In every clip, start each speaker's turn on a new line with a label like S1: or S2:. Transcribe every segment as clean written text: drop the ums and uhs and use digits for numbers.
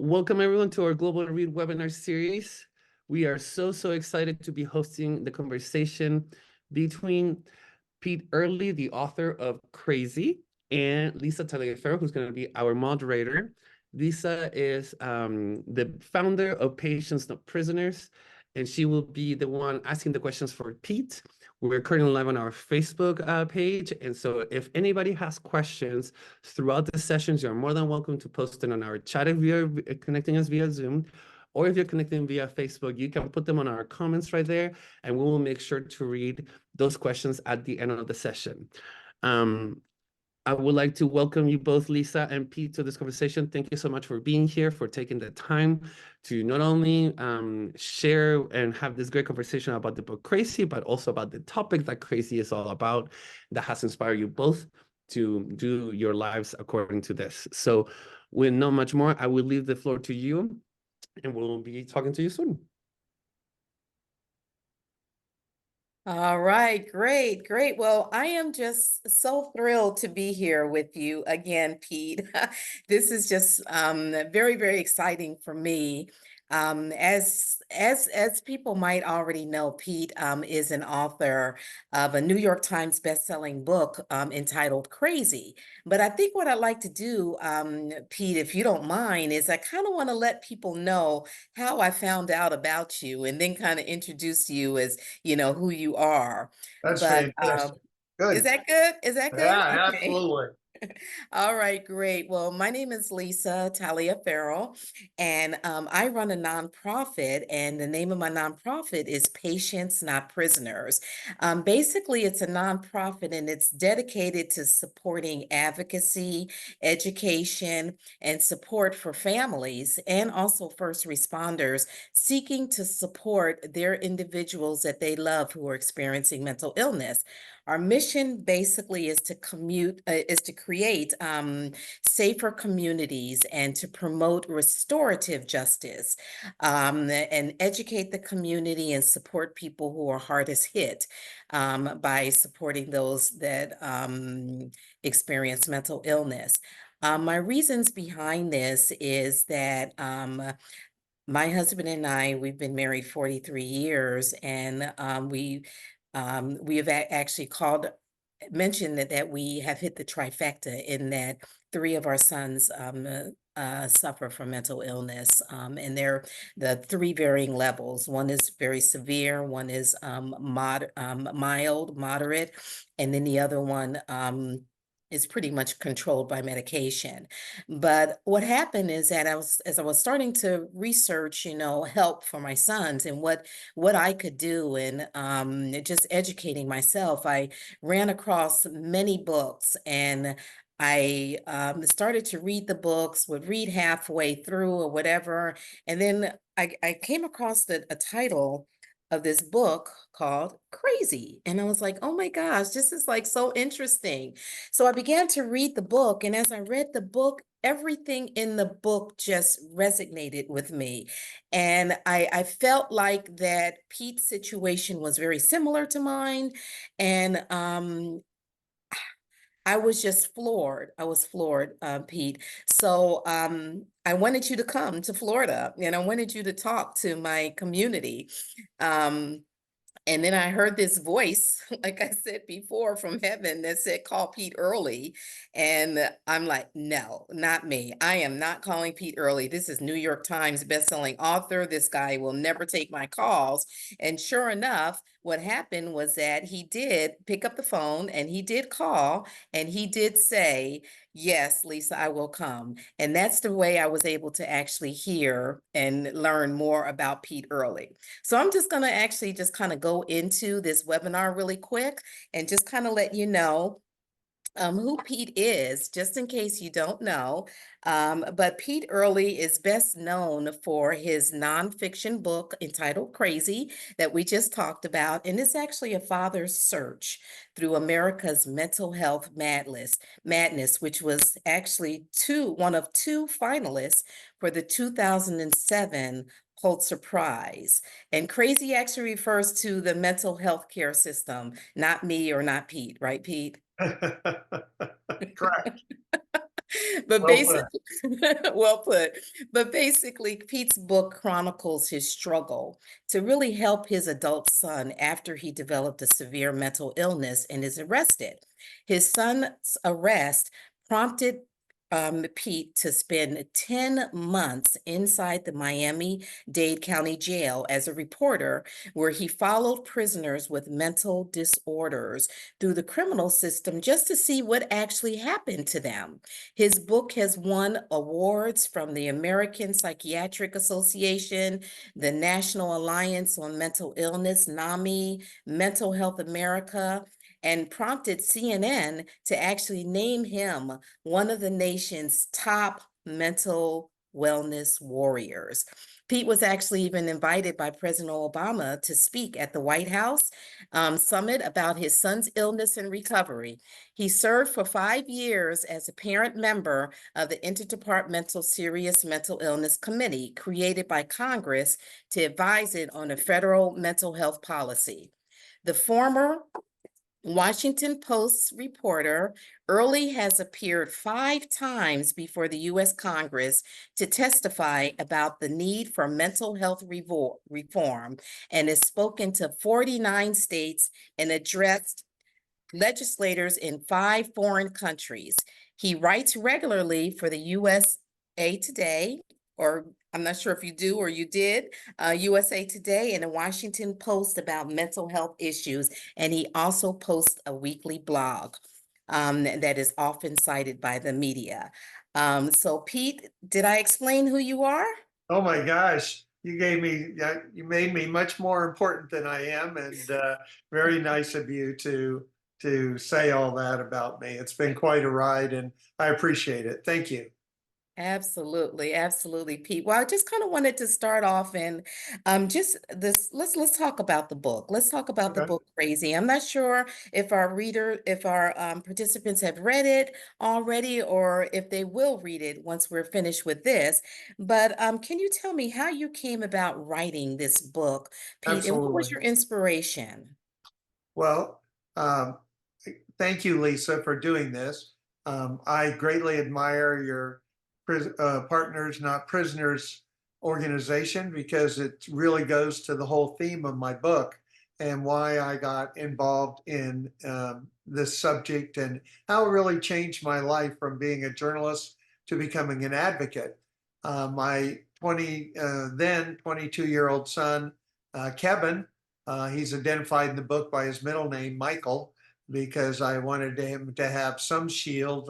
S1: Welcome everyone to our Global Read webinar series. We are so excited to be hosting the conversation between Pete Earley, the author of Crazy, and Lisa Taliaferro, who's going to be our moderator. Lisa is the founder of Patients Not Prisoners, and she will be the one asking the questions for Pete. We're currently live on our Facebook page, and so if anybody has questions throughout the sessions, you're more than welcome to post it on our chat if you're connecting us via Zoom, or if you're connecting via Facebook, you can put them on our comments right there, and we will make sure to read those questions at the end of the session. I would like to welcome you both, Lisa and Pete, to this conversation. Thank you so much for being here, for taking the time to not only share and have this great conversation about the book Crazy, but also about the topic that Crazy is all about, that has inspired you both to do your lives according to this. So with not much more, I will leave the floor to you, and we'll be talking to you soon.
S2: All right, great. Well, I am just so thrilled to be here with you again, Pete. This is just very exciting for me. As people might already know, Pete is an author of a New York Times bestselling book entitled Crazy. But I think what I'd like to do, Pete, if you don't mind, is I kind of want to let people know how I found out about you, and then kind of introduce you as who you are.
S3: That's
S2: But
S3: fantastic. Good.
S2: is that good? Is that good?
S3: Yeah,
S2: Okay.
S3: absolutely.
S2: All right, great. Well, my name is Lisa Taliaferro, and I run a nonprofit, and the name of my nonprofit is Patients Not Prisoners. Basically, it's a nonprofit, and it's dedicated to supporting advocacy, education, and support for families and also first responders seeking to support their individuals that they love who are experiencing mental illness. Our mission basically is to create safer communities and to promote restorative justice, and educate the community and support people who are hardest hit by supporting those that experience mental illness. My reasons behind this is that my husband and I, we've been married 43 years, and we have actually mentioned that we have hit the trifecta, in that three of our sons suffer from mental illness, and they're the three varying levels. One is very severe, one is mild, moderate, and then the other one is pretty much controlled by medication. But what happened is that as I was starting to research, help for my sons and what I could do, and just educating myself, I ran across many books, and I started to read the books, would read halfway through or whatever, and then I came across a title of this book called Crazy. And I was like, oh my gosh, this is like so interesting. So I began to read the book. And as I read the book, everything in the book just resonated with me. And I felt like that Pete's situation was very similar to mine. And I was just floored. I was floored, Pete. So I wanted you to come to Florida, and I wanted you to talk to my community. Um, and then I heard this voice, like I said before, from heaven that said, call Pete Earley. And I'm like, no, not me. I am not calling Pete Earley. This is New York Times bestselling author. This guy will never take my calls. And sure enough, what happened was that he did pick up the phone, and he did call, and he did say, yes, Lisa, I will come. And that's the way I was able to actually hear and learn more about Pete Earley. So I'm just going to actually just kind of go into this webinar really quick and just kind of let you know who Pete is, just in case you don't know. But Pete Earley is best known for his nonfiction book entitled Crazy that we just talked about. And it's actually a father's search through America's mental health madness, which was actually one of two finalists for the 2007 Pulitzer Prize. And Crazy actually refers to the mental health care system, not me or not Pete, right, Pete?
S3: Correct.
S2: But
S3: Well put.
S2: basically, well put. But basically, Pete's book chronicles his struggle to really help his adult son after he developed a severe mental illness and is arrested. His son's arrest prompted Pete to spend 10 months inside the Miami-Dade County Jail as a reporter, where he followed prisoners with mental disorders through the criminal system just to see what actually happened to them. His book has won awards from the American Psychiatric Association, the National Alliance on Mental Illness, NAMI, Mental Health America, and prompted CNN to actually name him one of the nation's top mental wellness warriors. Pete was actually even invited by President Obama to speak at the White House summit about his son's illness and recovery. He served for 5 years as a parent member of the Interdepartmental Serious Mental Illness Committee, created by Congress to advise it on a federal mental health policy. The former Washington Post reporter, Early has appeared 5 times before the U.S. Congress to testify about the need for mental health reform, and has spoken to 49 states and addressed legislators in 5 foreign countries. He writes regularly for the USA Today, or I'm not sure if you do or you did, USA Today and the Washington Post about mental health issues. And he also posts a weekly blog that is often cited by the media. So Pete, did I explain who you are?
S3: Oh my gosh, you made me much more important than I am, and very nice of you to say all that about me. It's been quite a ride, and I appreciate it. Thank you.
S2: Absolutely, absolutely, Pete. Well, I just kind of wanted to start off and just this. Let's talk about the book. Let's talk about the
S3: Okay.
S2: book Crazy. I'm not sure if our participants have read it already, or if they will read it once we're finished with this. But can you tell me how you came about writing this book, Pete, and what was
S3: Absolutely.
S2: your inspiration?
S3: Well, um, thank you, Lisa, for doing this. I greatly admire your Partners Not Prisoners organization, because it really goes to the whole theme of my book and why I got involved in this subject, and how it really changed my life from being a journalist to becoming an advocate. My 22-year-old son, Kevin, he's identified in the book by his middle name, Michael, because I wanted him to have some shield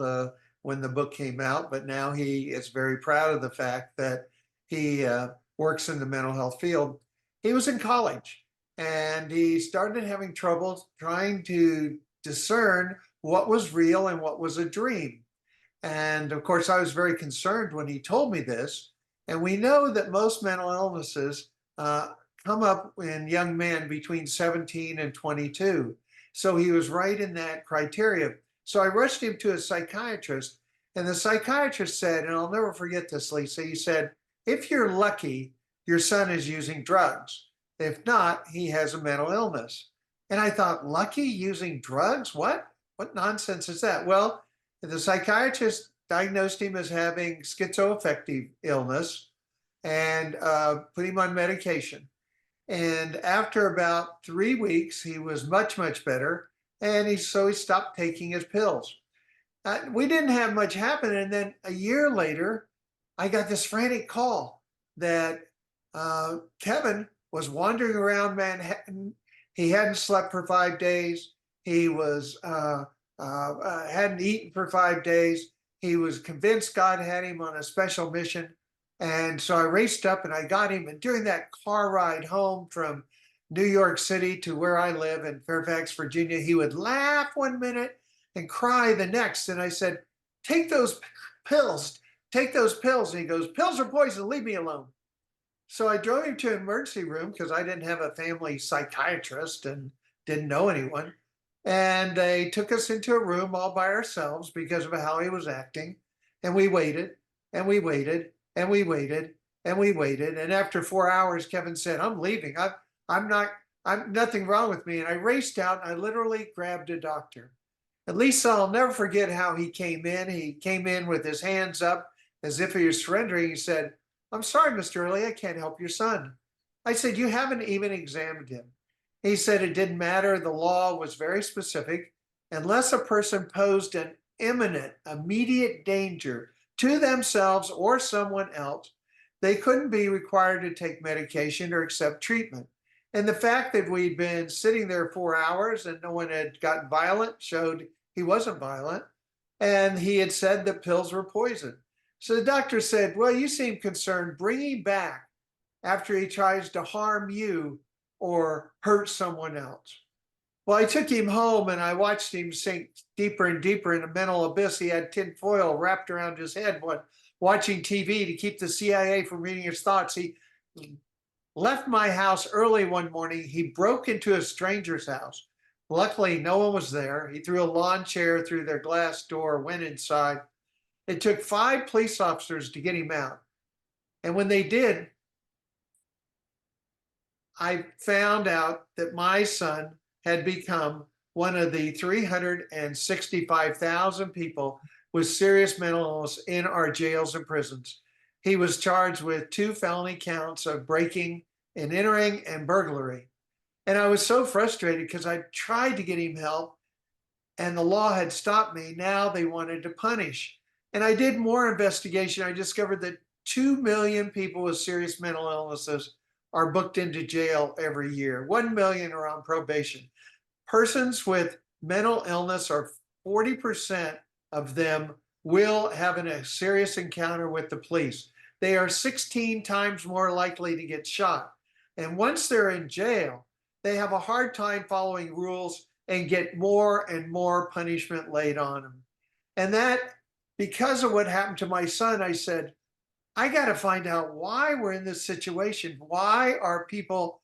S3: when the book came out. But now he is very proud of the fact that he works in the mental health field. He was in college, and he started having trouble trying to discern what was real and what was a dream. And of course, I was very concerned when he told me this. And we know that most mental illnesses come up in young men between 17 and 22. So he was right in that criteria. So I rushed him to a psychiatrist, and the psychiatrist said, and I'll never forget this, Lisa, he said, if you're lucky, your son is using drugs. If not, he has a mental illness. And I thought, lucky using drugs? What? What nonsense is that? Well, the psychiatrist diagnosed him as having schizoaffective illness, and put him on medication. And after about 3 weeks, he was much, much better. And so he stopped taking his pills. We didn't have much happen. And then a year later, I got this frantic call that Kevin was wandering around Manhattan. He hadn't slept for 5 days. He was hadn't eaten for 5 days. He was convinced God had him on a special mission. And so I raced up and I got him. And during that car ride home from New York City to where I live in Fairfax, Virginia, he would laugh 1 minute and cry the next. And I said, take those pills, take those pills. And he goes, pills are poison, leave me alone. So I drove him to an emergency room because I didn't have a family psychiatrist and didn't know anyone. And they took us into a room all by ourselves because of how he was acting. And we waited and we waited and we waited and we waited. And after 4 hours, Kevin said, I'm leaving. I'm not, I'm nothing wrong with me. And I raced out and I literally grabbed a doctor. At least I'll never forget how he came in. He came in with his hands up as if he was surrendering. He said, "I'm sorry, Mr. Early, I can't help your son." I said, "You haven't even examined him." He said it didn't matter. The law was very specific. Unless a person posed an imminent, immediate danger to themselves or someone else, they couldn't be required to take medication or accept treatment. And the fact that we'd been sitting there 4 hours and no one had gotten violent showed he wasn't violent. And he had said that pills were poison. So the doctor said, "Well, you seem concerned. Bring him back after he tries to harm you or hurt someone else." Well, I took him home and I watched him sink deeper and deeper in a mental abyss. He had tinfoil wrapped around his head, watching TV to keep the CIA from reading his thoughts. He left my house early one morning. He broke into a stranger's house. Luckily, no one was there. He threw a lawn chair through their glass door, went inside. It took 5 police officers to get him out. And when they did, I found out that my son had become one of the 365,000 people with serious mental illness in our jails and prisons. He was charged with 2 felony counts of breaking and entering and burglary. And I was so frustrated because I tried to get him help and the law had stopped me. Now they wanted to punish. And I did more investigation. I discovered that 2 million people with serious mental illnesses are booked into jail every year. 1 million are on probation. Persons with mental illness, or 40% of them, will have a serious encounter with the police. They are 16 times more likely to get shot. And once they're in jail, they have a hard time following rules and get more and more punishment laid on them. And that, because of what happened to my son, I said, I got to find out why we're in this situation. Why are people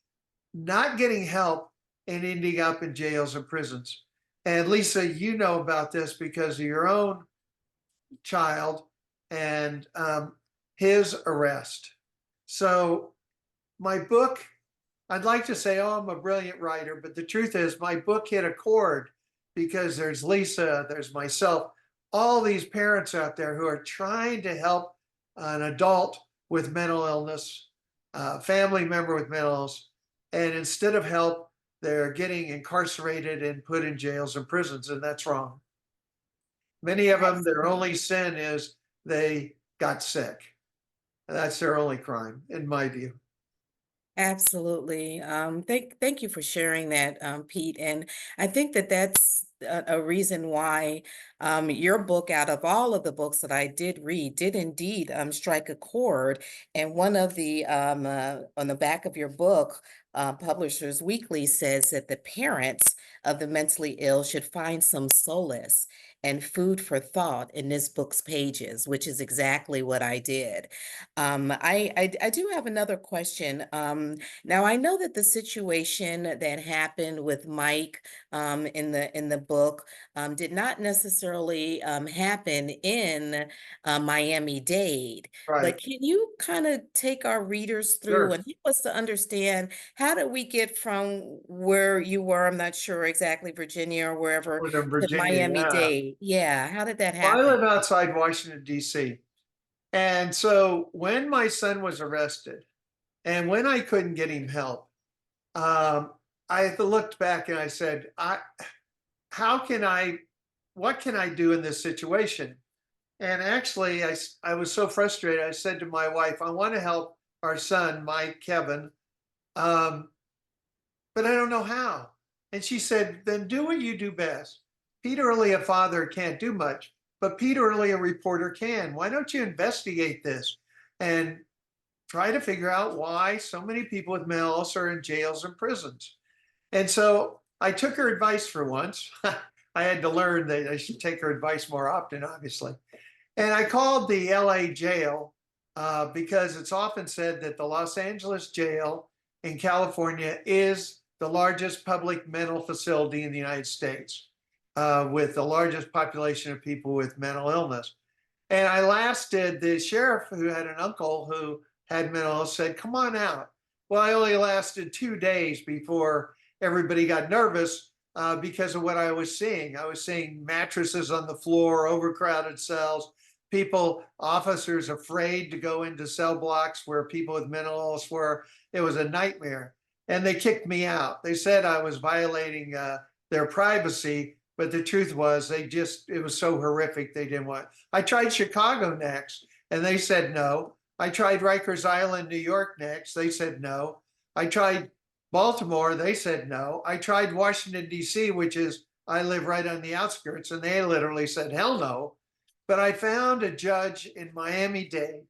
S3: not getting help and ending up in jails and prisons? And Lisa, you know about this because of your own child and his arrest. So my book, I'd like to say, oh, I'm a brilliant writer, but the truth is my book hit a chord because there's Lisa, there's myself, all these parents out there who are trying to help an adult with mental illness, a family member with mental illness, and instead of help, they're getting incarcerated and put in jails and prisons, and that's wrong. Many of them, their only sin is they got sick. That's their only crime, in my view.
S2: Absolutely. Thank you for sharing that, Pete. And I think that that's a reason why your book, out of all of the books that I did read, did indeed strike a chord. And one of the on the back of your book, Publishers Weekly says that the parents of the mentally ill should find some solace and food for thought in this book's pages, which is exactly what I did. I do have another question. Now I know that the situation that happened with Mike in the book did not necessarily happen in Miami-Dade,
S3: Right.
S2: but can you kind of take our readers through
S3: Sure.
S2: and help us to understand how did we get from where you were, I'm not sure exactly, Virginia or wherever,
S3: Northern
S2: to
S3: Virginia, yeah.
S2: Miami-Dade? Yeah, how did that
S3: Well, I
S2: happen?
S3: live outside Washington, D.C. And so when my son was arrested and when I couldn't get him help, um, I looked back and I said, how can I, what can I do in this situation? And actually, I was so frustrated. I said to my wife, I want to help our son, Mike, Kevin, um, but I don't know how. And she said, then do what you do best. Pete Earley, a father, can't do much, but Pete Earley, a reporter, can. Why don't you investigate this and try to figure out why so many people with mental illness are in jails and prisons? And so I took her advice for once. I had to learn that I should take her advice more often, obviously. And I called the LA jail because it's often said that the Los Angeles jail in California is the largest public mental facility in the United States, with the largest population of people with mental illness. And I lasted, the sheriff who had an uncle who had mental illness said, come on out. Well, I only lasted 2 days before everybody got nervous because of what I was seeing. I was seeing mattresses on the floor, overcrowded cells, people, officers afraid to go into cell blocks where people with mental illness were. It was a nightmare. And they kicked me out. They said I was violating their privacy, but the truth was it was so horrific they didn't want. I tried Chicago next, and they said no. I tried Rikers Island, New York next. They said no. I tried Baltimore. They said no. I tried Washington, D.C., I live right on the outskirts, and they literally said, hell no. But I found a judge in Miami-Dade,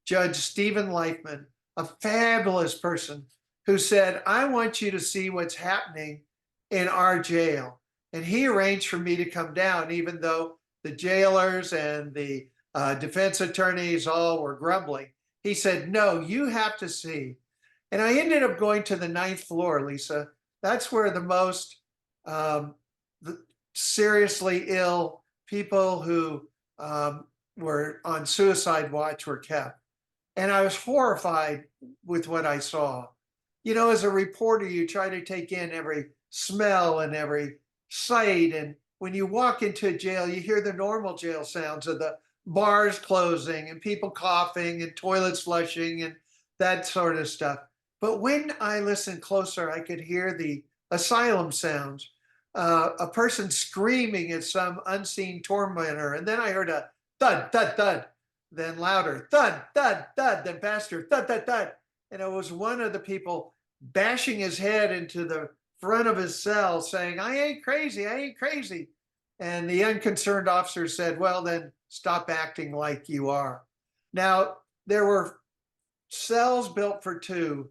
S3: Judge Stephen Leifman, a fabulous person, who said, I want you to see what's happening in our jail. And he arranged for me to come down, even though the jailers and the defense attorneys all were grumbling. He said, no, you have to see. And I ended up going to the 9th floor, Lisa. That's where the most seriously ill people who were on suicide watch were kept. And I was horrified with what I saw. You know, as a reporter, you try to take in every smell and every sight. And when you walk into a jail, you hear the normal jail sounds of the bars closing and people coughing and toilets flushing and that sort of stuff. But when I listened closer, I could hear the asylum sounds, a person screaming at some unseen tormentor. And then I heard a thud, thud, thud, then louder, thud, thud, thud, then faster, thud, thud, thud. And it was one of the people bashing his head into the front of his cell saying, I ain't crazy, I ain't crazy. And the unconcerned officer said, well, then stop acting like you are. Now, there were cells built for two,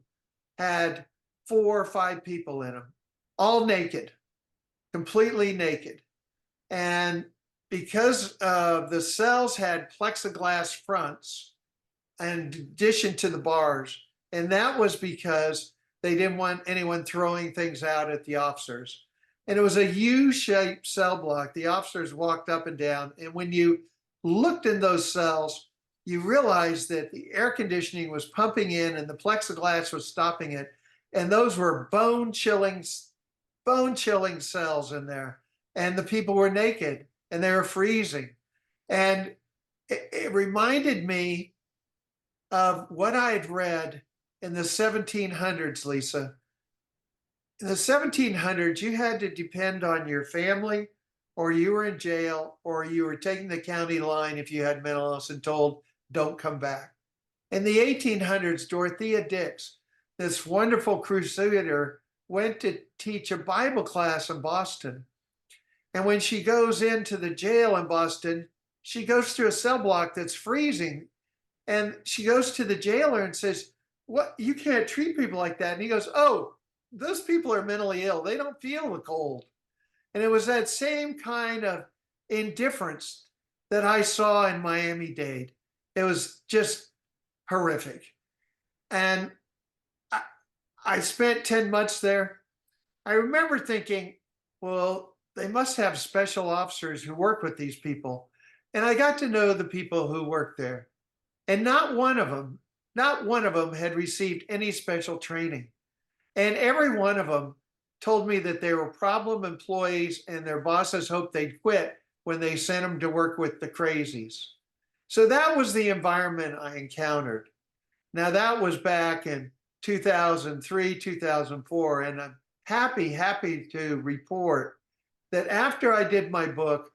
S3: had 4 or 5 people in them, all naked, completely naked. And because the cells had plexiglass fronts in addition to the bars, and that was because they didn't want anyone throwing things out at the officers. And it was a U-shaped cell block. The officers walked up and down. And when you looked in those cells, you realized that the air conditioning was pumping in and the plexiglass was stopping it. And those were bone-chilling cells in there. And the people were naked and they were freezing. And it reminded me of what I had read in the 1700s, Lisa. In the 1700s, you had to depend on your family, or you were in jail, or you were taking the county line if you had mental illness and told, don't come back. In the 1800s, Dorothea Dix, this wonderful crusader, went to teach a Bible class in Boston. And when she goes into the jail in Boston, she goes through a cell block that's freezing. And she goes to the jailer and says, what, you can't treat people like that. And he goes, oh, those people are mentally ill. They don't feel the cold. And it was that same kind of indifference that I saw in Miami-Dade. It was just horrific. And I spent 10 months there. I remember thinking, well, they must have special officers who work with these people. And I got to know the people who worked there. And not one of them had received any special training. And every one of them told me that they were problem employees and their bosses hoped they'd quit when they sent them to work with the crazies. So that was the environment I encountered. Now that was back in 2003, 2004, and I'm happy to report that after I did my book,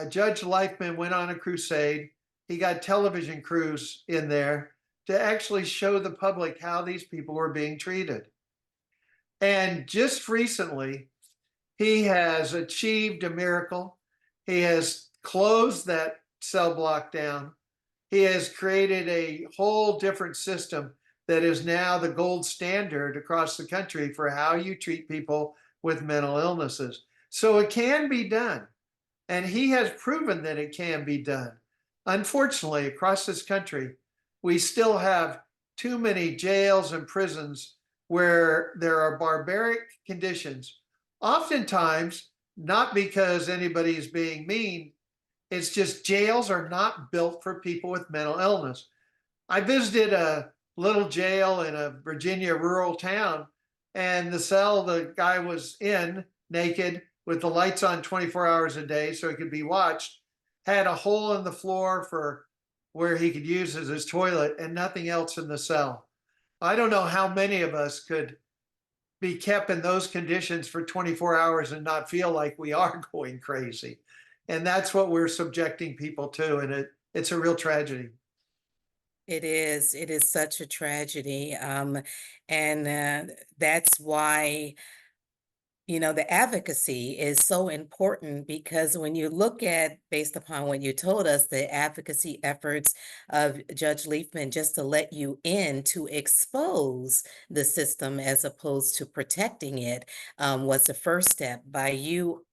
S3: Judge Leifman went on a crusade. He got television crews in there to actually show the public how these people were being treated. And just recently, he has achieved a miracle. He has closed that cell block down. He has created a whole different system that is now the gold standard across the country for how you treat people with mental illnesses. So it can be done. And he has proven that it can be done. Unfortunately, across this country, we still have too many jails and prisons where there are barbaric conditions. Oftentimes, not because anybody is being mean, it's just jails are not built for people with mental illness. I visited a little jail in a Virginia rural town, and the cell the guy was in, naked, with the lights on 24 hours a day so he could be watched, had a hole in the floor for where he could use as his toilet and nothing else in the cell. I don't know how many of us could be kept in those conditions for 24 hours and not feel like we are going crazy. And that's what we're subjecting people to. And it's a real tragedy.
S2: It is. It is such a tragedy. And that's why, the advocacy is so important, because when you look at, based upon what you told us, the advocacy efforts of Judge Leafman just to let you in to expose the system as opposed to protecting it, was the first step. By you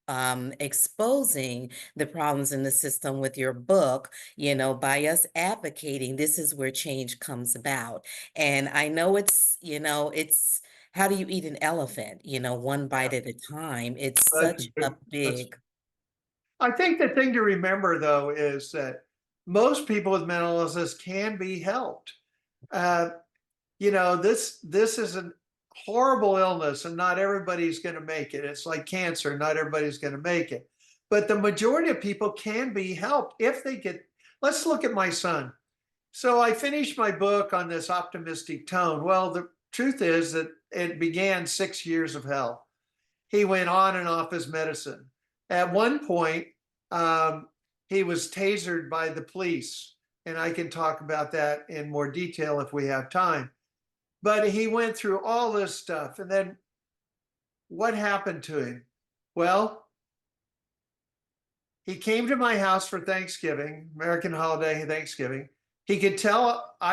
S2: exposing the problems in the system with your book, by us advocating, this is where change comes about. And I know it's how do you eat an elephant? One bite at a time. It's
S3: That's,
S2: such a
S3: that's,
S2: big,
S3: I think the thing to remember, though, is that most people with mental illnesses can be helped. Uh, this is a horrible illness, and not everybody's going to make it. It's like cancer; not everybody's going to make it, but the majority of people can be helped if they get. Let's look at my son. So I finished my book on this optimistic tone. Well, the truth is that it began 6 years of hell. He went on and off his medicine. At one point, he was tasered by the police, and I can talk about that in more detail if we have time. But he went through all this stuff. And then what happened to him? Well, he came to my house for Thanksgiving, American holiday Thanksgiving. I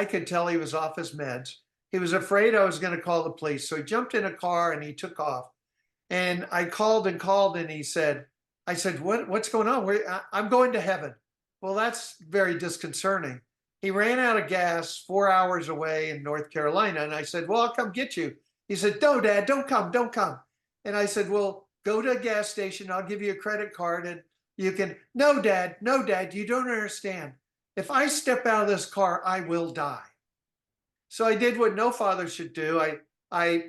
S3: could tell he was off his meds. He was afraid I was going to call the police. So he jumped in a car and he took off. And I called and called, and I said, what's going on? I'm going to heaven. Well, that's very disconcerting. He ran out of gas 4 hours away in North Carolina. And I said, well, I'll come get you. He said, no, Dad, don't come, don't come. And I said, well, go to a gas station. I'll give you a credit card and you can. No, Dad, you don't understand. If I step out of this car, I will die. So I did what no father should do. I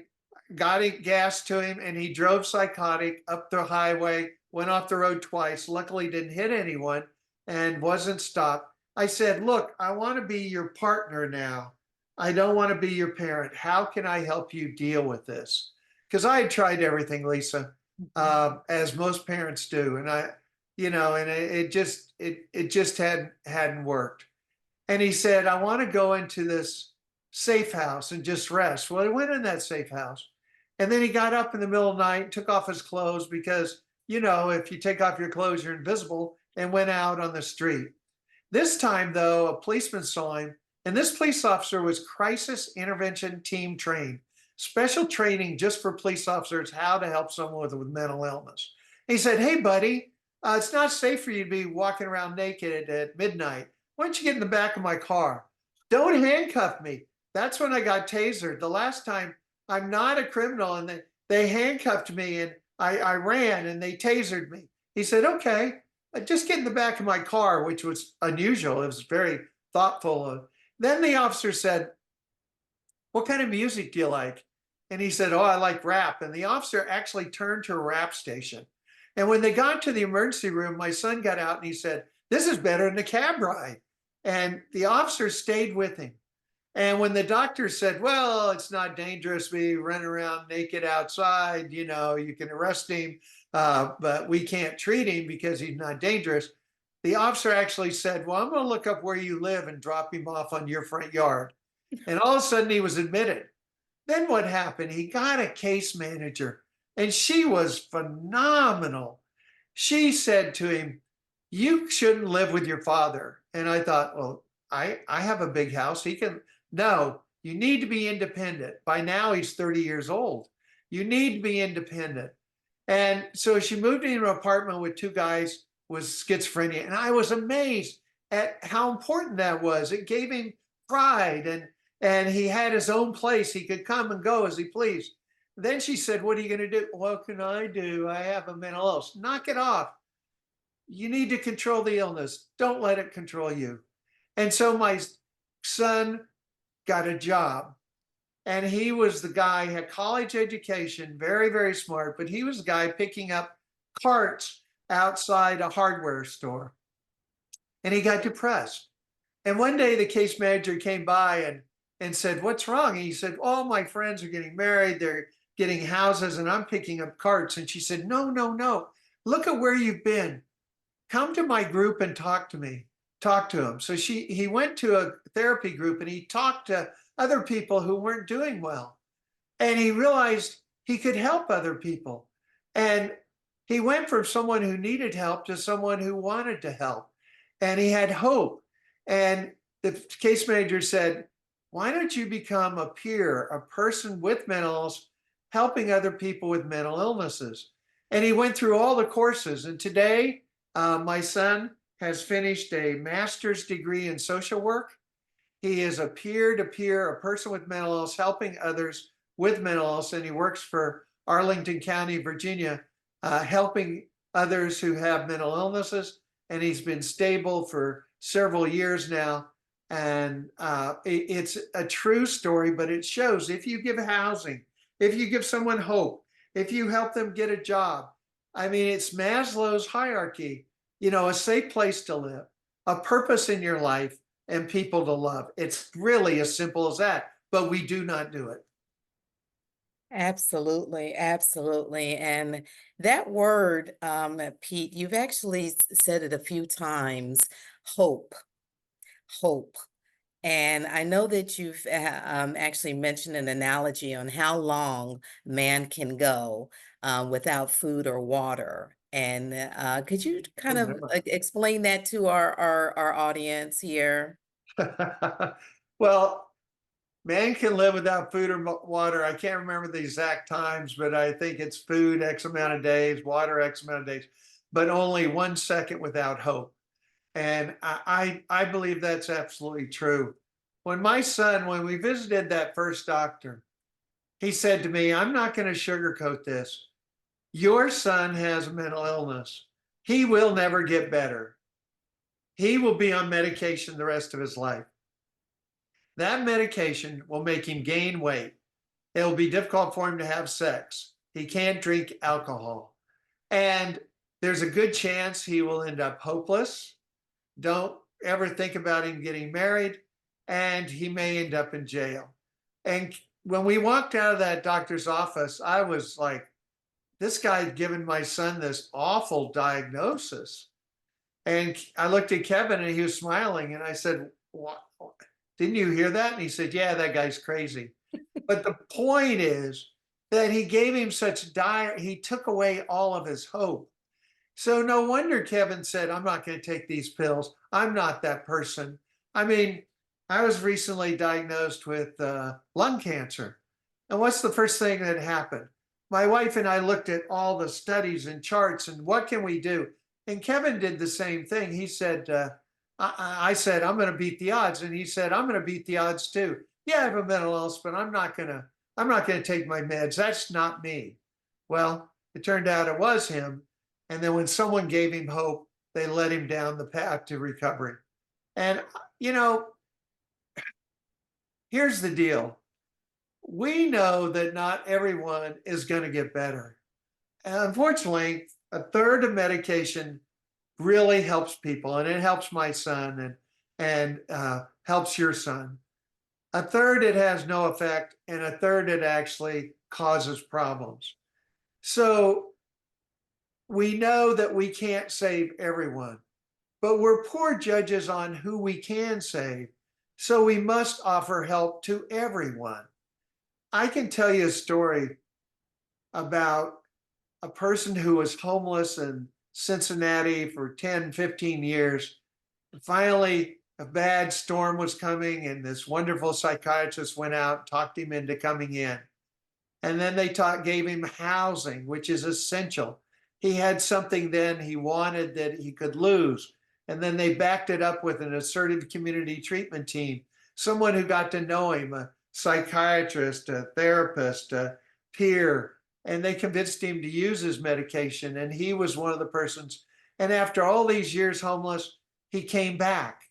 S3: got gas to him, and he drove psychotic up the highway, went off the road twice. Luckily didn't hit anyone and wasn't stopped. I said, look, I want to be your partner now. I don't want to be your parent. How can I help you deal with this? Because I had tried everything, Lisa, as most parents do. And it just hadn't worked. And he said, I want to go into this safe house and just rest. Well, he went in that safe house. And then he got up in the middle of the night, took off his clothes because, if you take off your clothes, you're invisible, and went out on the street. This time, though, a policeman saw him, and this police officer was crisis intervention team trained, special training just for police officers, how to help someone with mental illness. He said, hey, buddy, it's not safe for you to be walking around naked at midnight. Why don't you get in the back of my car? Don't handcuff me. That's when I got tasered. The last time, I'm not a criminal, and they handcuffed me, and I ran, and they tasered me. He said, okay, just get in the back of my car, which was unusual. It was very thoughtful. Then the officer said, what kind of music do you like? And he said, oh, I like rap. And the officer actually turned to a rap station. And when they got to the emergency room, my son got out and he said, this is better than a cab ride. And the officer stayed with him. And when the doctor said, well, it's not dangerous, we run around naked outside, you can arrest him, but we can't treat him because he's not dangerous. The officer actually said, well, I'm going to look up where you live and drop him off on your front yard. And all of a sudden he was admitted. Then what happened? He got a case manager, and she was phenomenal. She said to him, you shouldn't live with your father. And I thought, well, I have a big house. He can. No, you need to be independent. By now, he's 30 years old. You need to be independent. And so she moved into an apartment with two guys with schizophrenia. And I was amazed at how important that was. It gave him pride, and he had his own place. He could come and go as he pleased. Then she said, what are you going to do? What can I do? I have a mental illness. Knock it off. You need to control the illness. Don't let it control you. And so my son got a job, and he was the guy, had college education, very, very smart, but he was the guy picking up carts outside a hardware store. And he got depressed. And one day the case manager came by and said, "What's wrong?" And he said, "All my friends are getting married. They're getting houses and I'm picking up carts." And she said, "No, no, no. Look at where you've been. Come to my group and talk to me. Talk to him." So he went to a therapy group and he talked to other people who weren't doing well. And he realized he could help other people. And he went from someone who needed help to someone who wanted to help. And he had hope. And the case manager said, "Why don't you become a peer, a person with mental illness, helping other people with mental illnesses?" And he went through all the courses. And today, my son has finished a master's degree in social work. He is a peer-to-peer, a person with mental illness, helping others with mental illness. And he works for Arlington County, Virginia, helping others who have mental illnesses. And he's been stable for several years now. And it's a true story, but it shows if you give housing, if you give someone hope, if you help them get a job. I mean, it's Maslow's hierarchy, a safe place to live, a purpose in your life, and people to love. It's really as simple as that, but we do not do it.
S2: Absolutely, absolutely. And that word, Pete, you've actually said it a few times, hope, hope. And I know that you've actually mentioned an analogy on how long man can go without food or water. And could you
S3: Oh,
S2: kind of
S3: never.
S2: explain that to our audience here?
S3: Well, man can live without food or water. I can't remember the exact times, but I think it's food X amount of days, water X amount of days, but only 1 second without hope. And I believe that's absolutely true. When we visited that first doctor, he said to me, "I'm not going to sugarcoat this. Your son has a mental illness. He will never get better. He will be on medication the rest of his life. That medication will make him gain weight. It'll be difficult for him to have sex. He can't drink alcohol. And there's a good chance he will end up hopeless. Don't ever think about him getting married. And he may end up in jail." And when we walked out of that doctor's office, I was like, this guy had given my son this awful diagnosis. And I looked at Kevin and he was smiling. And I said, "What? Didn't you hear that?" And he said, "Yeah, that guy's crazy." But the point is that he gave him such he took away all of his hope. So no wonder Kevin said, "I'm not going to take these pills. I'm not that person." I mean, I was recently diagnosed with lung cancer. And what's the first thing that happened? My wife and I looked at all the studies and charts and what can we do? And Kevin did the same thing. He said, I said, "I'm going to beat the odds." And he said, "I'm going to beat the odds too. Yeah, I have a mental illness, but I'm not going to take my meds. That's not me." Well, it turned out it was him. And then when someone gave him hope, they led him down the path to recovery. And, you know, here's the deal. We know that not everyone is going to get better. And unfortunately, a third of medication really helps people, and it helps my son and helps your son. A third, it has no effect, and a third, it actually causes problems. So we know that we can't save everyone, but we're poor judges on who we can save. So we must offer help to everyone. I can tell you a story about a person who was homeless in Cincinnati for 10, 15 years. Finally, a bad storm was coming, and this wonderful psychiatrist went out and talked him into coming in. And then they gave him housing, which is essential. He had something then he wanted that he could lose. And then they backed it up with an assertive community treatment team, someone who got to know him, a psychiatrist, a therapist, a peer, and they convinced him to use his medication. And he was one of the persons. And after all these years homeless, he came back.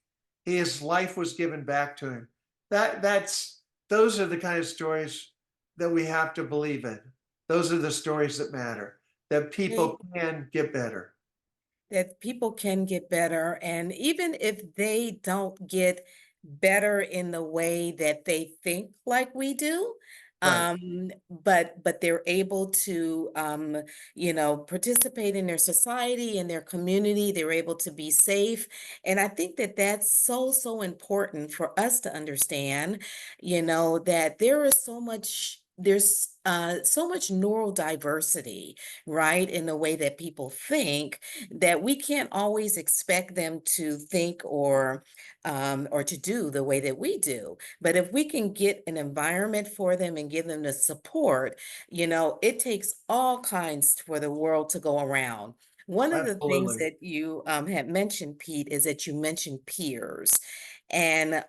S3: His life was given back to him. Those are the kind of stories that we have to believe in. Those are the stories that matter. that people can get better.
S2: That people can get better. And even if they don't get better in the way that they think like we do,
S3: Right.
S2: but they're able to participate in their society, in their community, they're able to be safe. And I think that that's so, so important for us to understand, that there is there's so much neurodiversity, right, in the way that people think, that we can't always expect them to think or to do the way that we do. But if we can get an environment for them and give them the support, it takes all kinds for the world to go around. One of the things
S3: Absolutely.
S2: that you had mentioned, Pete, is that you mentioned peers. And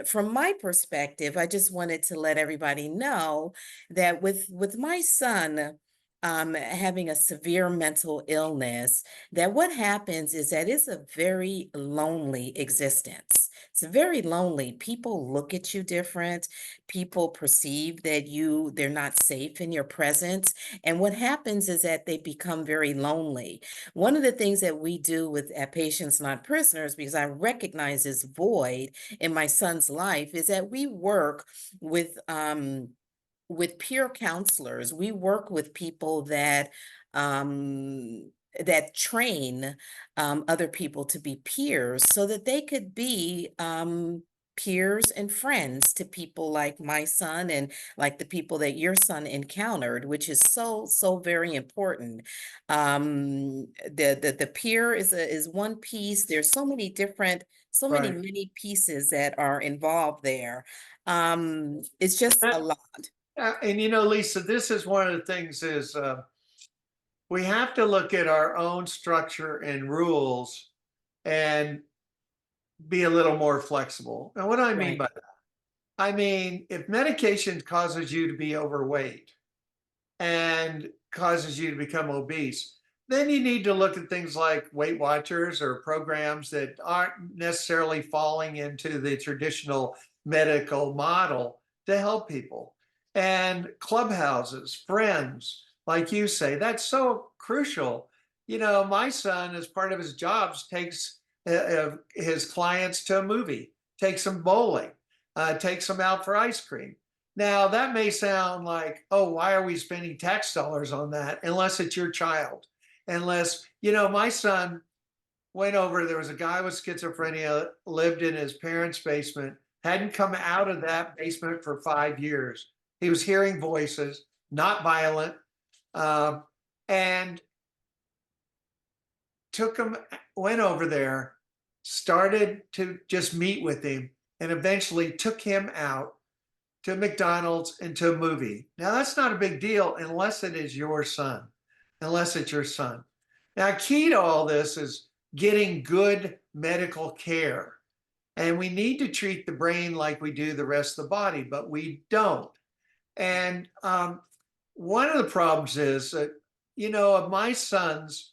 S2: from my perspective, I just wanted to let everybody know that with my son having a severe mental illness, that what happens is that it's a very lonely existence. It's very lonely. People look at you different. People perceive that they're not safe in your presence. And what happens is that they become very lonely. One of the things that we do at Patients Not Prisoners, because I recognize this void in my son's life, is that we work with peer counselors. We work with people that train other people to be peers so that they could be peers and friends to people like my son and like the people that your son encountered, which is so, so very important. The peer is one piece. There's so many different, so
S3: Right.
S2: many pieces that are involved there. It's just a
S3: That-
S2: lot.
S3: and Lisa, this is one of the things is we have to look at our own structure and rules and be a little more flexible. And what do I mean
S2: Right.
S3: by that? I mean, if medication causes you to be overweight and causes you to become obese, then you need to look at things like Weight Watchers or programs that aren't necessarily falling into the traditional medical model to help people. And clubhouses, friends, like you say, that's so crucial. My son, as part of his jobs, takes his clients to a movie, takes them bowling, takes them out for ice cream. Now, that may sound like, oh, why are we spending tax dollars on that? Unless it's your child. Unless, my son went over, there was a guy with schizophrenia, lived in his parents' basement, hadn't come out of that basement for 5 years. He was hearing voices, not violent, and took him, went over there, started to just meet with him, and eventually took him out to McDonald's and to a movie. Now, that's not a big deal unless it is your son, unless it's your son. Now, key to all this is getting good medical care. And we need to treat the brain like we do the rest of the body, but we don't. And one of the problems is that, of my son's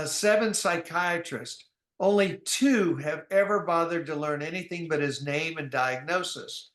S3: 7 psychiatrists, only 2 have ever bothered to learn anything but his name and diagnosis.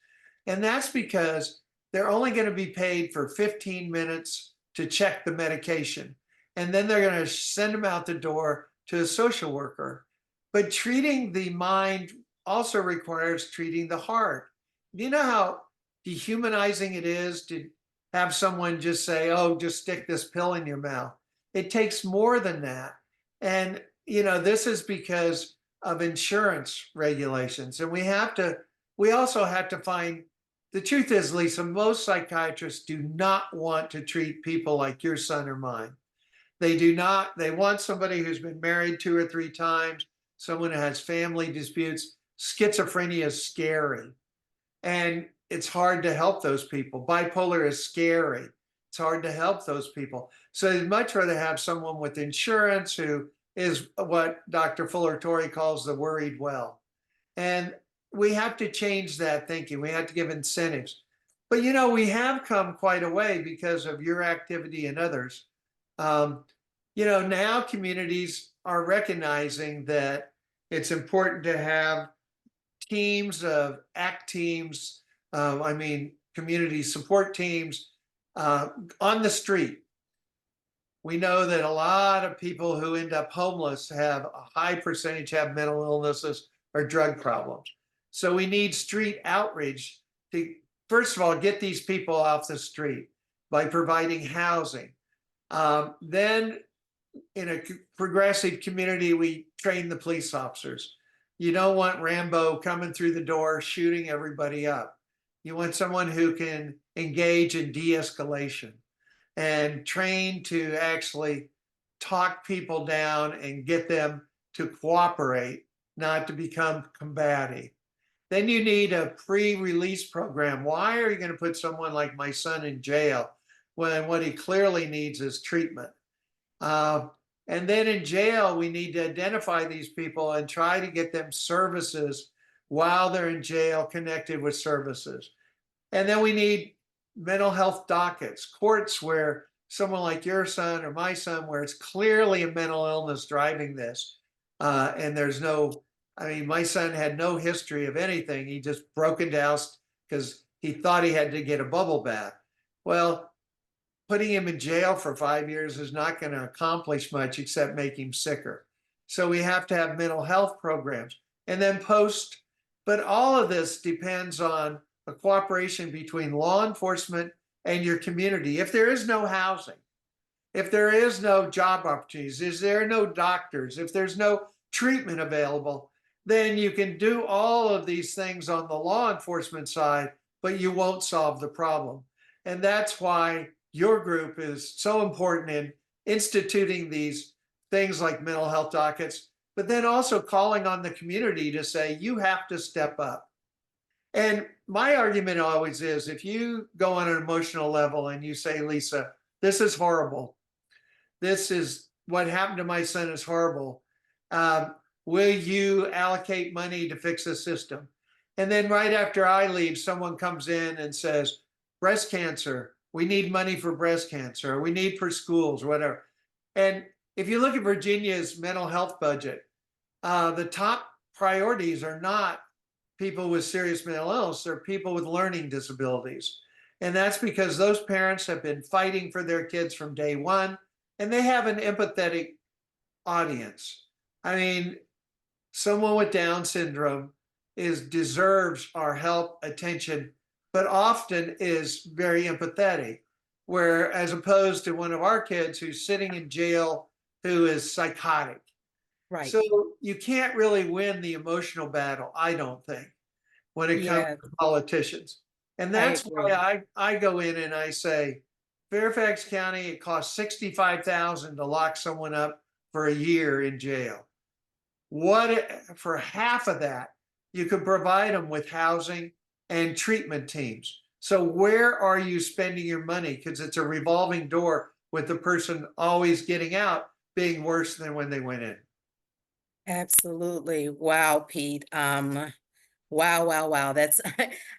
S3: And that's because they're only going to be paid for 15 minutes to check the medication. And then they're going to send them out the door to a social worker. But treating the mind also requires treating the heart. Do you know how dehumanizing it is to have someone just say, oh, just stick this pill in your mouth? It takes more than that. And, this is because of insurance regulations. And we also have to find, the truth is, Lisa, most psychiatrists do not want to treat people like your son or mine. They do not. They want somebody who's been married 2 or 3 times, someone who has family disputes. Schizophrenia is scary. And it's hard to help those people. Bipolar is scary. It's hard to help those people. So they'd much rather have someone with insurance who is what Dr. Fuller Torrey calls the worried well. And we have to change that thinking. We have to give incentives. But we have come quite a way because of your activity and others. Now communities are recognizing that it's important to have teams of ACT teams, community support teams on the street. We know that a lot of people who end up homeless have a high percentage have mental illnesses or drug problems. So we need street outreach to, first of all, get these people off the street by providing housing. Then in a progressive community, we train the police officers. You don't want Rambo coming through the door shooting everybody up. You want someone who can engage in de-escalation and train to actually talk people down and get them to cooperate, not to become combative. Then you need a pre-release program. Why are you going to put someone like my son in jail when what he clearly needs is treatment? And then in jail, we need to identify these people and try to get them services while they're in jail connected with services. And then we need mental health dockets, courts where someone like your son or my son, where it's clearly a mental illness driving this. And there's no, I mean, my son had no history of anything. He just broke into house because he thought he had to get a bubble bath. Well, putting him in jail for 5 years is not going to accomplish much except make him sicker. So we have to have mental health programs and then post, but all of this depends on a cooperation between law enforcement and your community. If there is no housing, if there is no job opportunities, if there are no doctors, if there's no treatment available, then you can do all of these things on the law enforcement side, but you won't solve the problem. And that's why your group is so important in instituting these things like mental health dockets, but then also calling on the community to say, you have to step up. And my argument always is, if you go on an emotional level and you say, Lisa, this is horrible. This is what happened to my son is horrible. Will you allocate money to fix the system? And then right after I leave, someone comes in and says, breast cancer, we need money for breast cancer, we need for schools, whatever. And if you look at Virginia's mental health budget, the top priorities are not people with serious mental illness, they're people with learning disabilities. And that's because those parents have been fighting for their kids from day one, and they have an empathetic audience. I mean, someone with Down syndrome deserves our help, attention, but often is very empathetic, where as opposed to one of our kids who's sitting in jail who is psychotic.
S2: Right.
S3: So you can't really win the emotional battle, I don't think, when it comes
S2: Yeah,
S3: to politicians. And
S2: I
S3: that's
S2: agree.
S3: why I go in and I say, Fairfax County, it costs $65,000 to lock someone up for a year in jail. What for half of that, you could provide them with housing and treatment teams. So where are you spending your money? Because it's a revolving door with the person always getting out being worse than when they went in.
S2: Absolutely. Wow, Pete. Wow, wow, wow. That's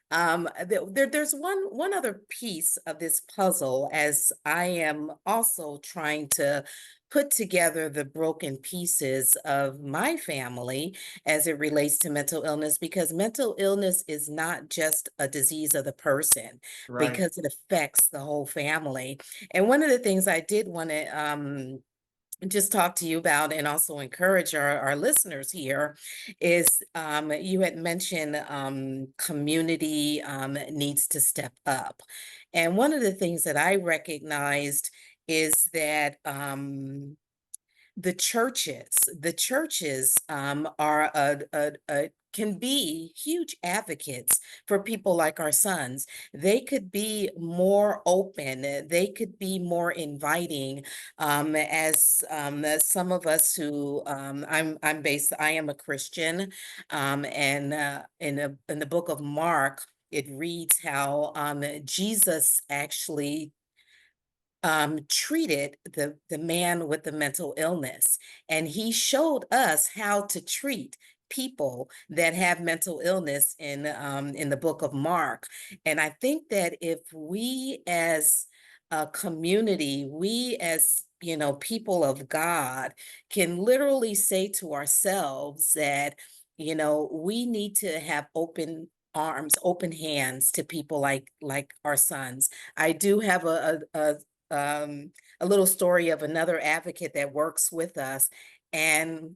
S2: there's one other piece of this puzzle as I am also trying to put together the broken pieces of my family as it relates to mental illness, because mental illness is not just a disease of the person,
S3: Right.
S2: because it affects the whole family. And one of the things I did want to just talk to you about and also encourage our listeners here is you had mentioned community needs to step up. And one of the things that I recognized is that the churches are can be huge advocates for people like our sons. They could be more open, they could be more inviting, as some of us who I am a Christian, and in the book of Mark, it reads how Jesus actually treated the man with the mental illness, and he showed us how to treat people that have mental illness in the book of Mark. And I think that if we as a community, we as people of God, can literally say to ourselves that we need to have open arms, open hands to people like our sons. I do have a little story of another advocate that works with us. And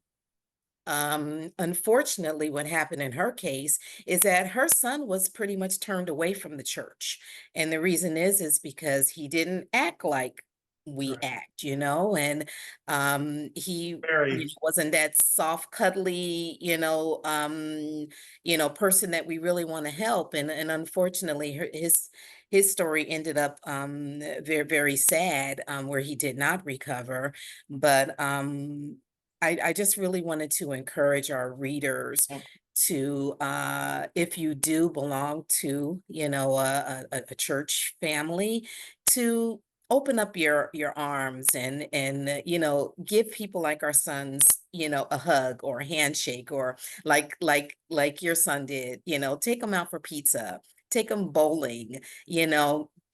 S2: unfortunately, what happened in her case is that her son was pretty much turned away from the church. And the reason is because he didn't act like we
S3: Right.
S2: act, and he
S3: Very.
S2: wasn't that soft, cuddly, person that we really want to help. And unfortunately, his story ended up very, very sad, where he did not recover. But I just really wanted to encourage our readers to, if you do belong to, a church family, to open up your arms and give people like our sons, a hug or a handshake, or like your son did, take them out for pizza, take them bowling,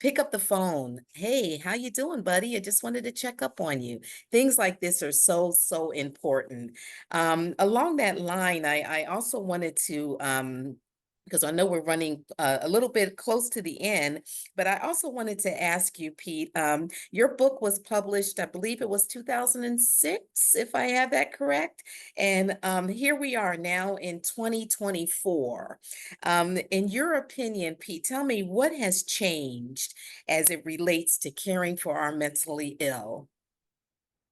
S2: pick up the phone. Hey, how you doing, buddy? I just wanted to check up on you. Things like this are so, so important. Along that line, I also wanted to, because I know we're running a little bit close to the end, but I also wanted to ask you, Pete, your book was published, I believe it was 2006, if I have that correct. And here we are now in 2024. In your opinion, Pete, tell me what has changed as it relates to caring for our mentally ill?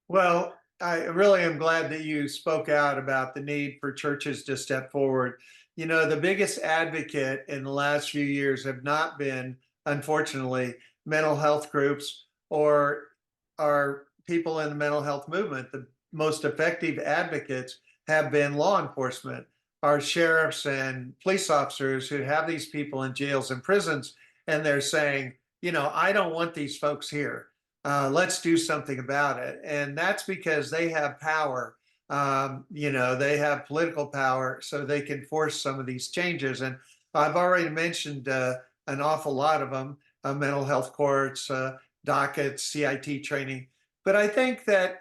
S3: Well, I really am glad that you spoke out about the need for churches to step forward. The biggest advocate in the last few years have not been, unfortunately, mental health groups or our people in the mental health movement. The most effective advocates have been law enforcement, our sheriffs and police officers who have these people in jails and prisons, and they're saying, I don't want these folks here. Let's do something about it. And that's because they have power. They have political power, so they can force some of these changes. And I've already mentioned an awful lot of them: mental health courts, dockets, CIT training. But I think that